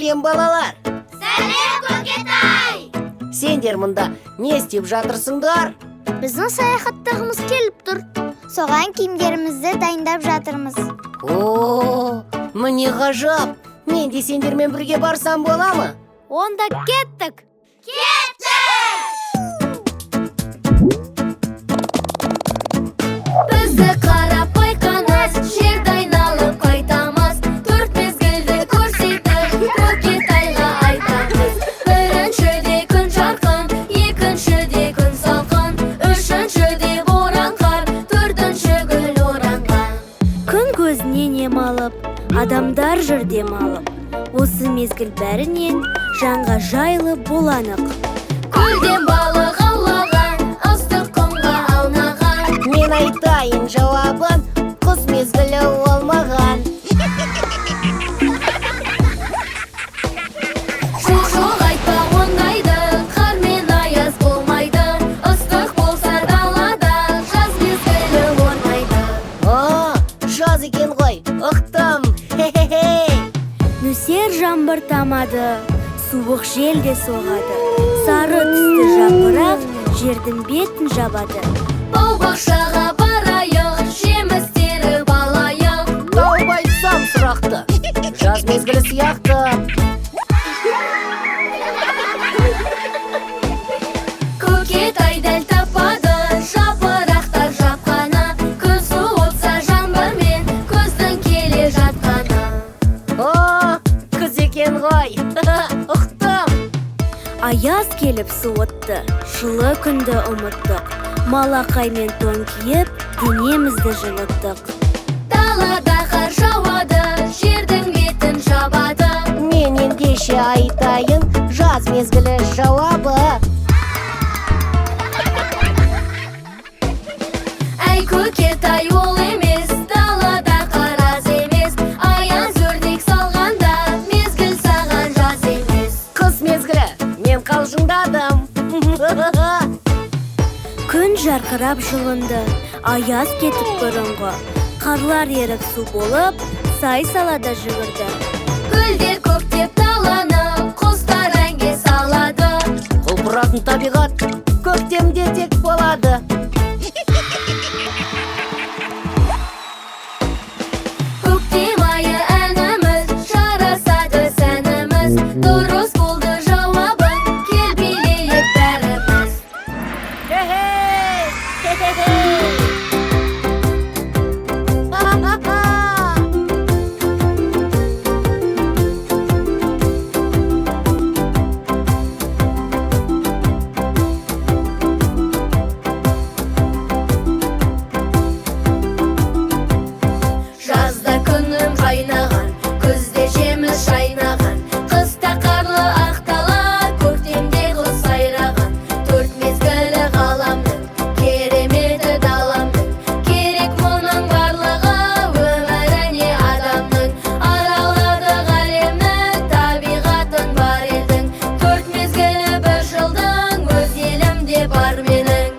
сәлем балалар. Сәлем, Көкетай! Сендер мұнда не істеп жатырсыңдар? Біздің саяхаттағымыз келіп тұр. Соған киімдерімізді дайындап жатырмыз. О, міне ғажап. Мен де сендермен бірге барсам бола ма? Онда кеттік! Бізді қарап байқаңыз, жерді айналып қайтамыз. Төрт мезгілді көрсетіп, Көкетайға айтамыз. Біріншіде күн жарқын, екіншіде күн салқын, үшіншіде боран қар, төртінші гүл оранған. Күн көзінен ем алып, адамдар жүр дем алып. Осы мезгіл бәрінен жанға жайлы боланық. Көлден балық аулаған, ыстық құмға аунаған. Мен айтайын жауабын, құс мезгілі олмаған. Жоқ айтпа ондайды, қар мен аяз болмайды. Ыстық болса далада, жаз мезгілі орнайды. О, жаз екен ғой, ұқтым. Хе-хе-хе. Нөсер жаңбыр тамады, суық жел де соғады. Сары түсті жапырақ жердің бетін жабады. Бау-бақшаға барайық, жемістері балайық. Тауып айтсам сұрақты, жаз мезгілі сияқты. Көкетай дәл тапады, жапырақтар жапқаны. Күн суытса жаңбырмен, көздің келе жатқаны. О, күз екен ғой, ұқтым. Аяз келіп суытты, жылы күнді ұмыттық. Малақай мен тон киіп, денемізді жылыттық. Далада қар жауады, жердің бетін жабады. Мен ендеше айтайын, жаз мезгілі жауабы. Әй Көкетай ол емес, далада қар аз емес. Аяз өрнек салғанда, мезгіл саған жаз емес. Қыс мезгілі, мен қалжыңдадым. Күн жарқырап жылынды, аяз кетіп бұрынғы. Қарлар еріп су болып, сай-салада жүгірді. Гүлдер көктеп даланы, құстар әнге салады. Құлпыратын табиғат көктемде тек болады. Көктем айы әніміз, жарасады сәніміз. Дұрыс болды жауабын, кел билейік бәріміз. Хе-хей! Хе-хе-хей! Ха-ха-ха! Жазда күнім қайнаған, күзде жеміс шайнаған. Қыста қарлы ақталар, көктемде құс сайраған. Төрт мезгілі ғаламның, кереметі даламның. Керек мұның барлығы өміріне адамның. Аралады әлемнің, табиғатын бар елдің. Төрт мезгілі бір жылдың, өз елімде бар менің.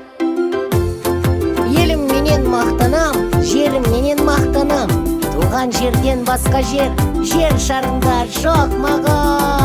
Елім менен мақтанам, жерім менен мақтанам. Туған жерден басқа жер шарында жоқ маған.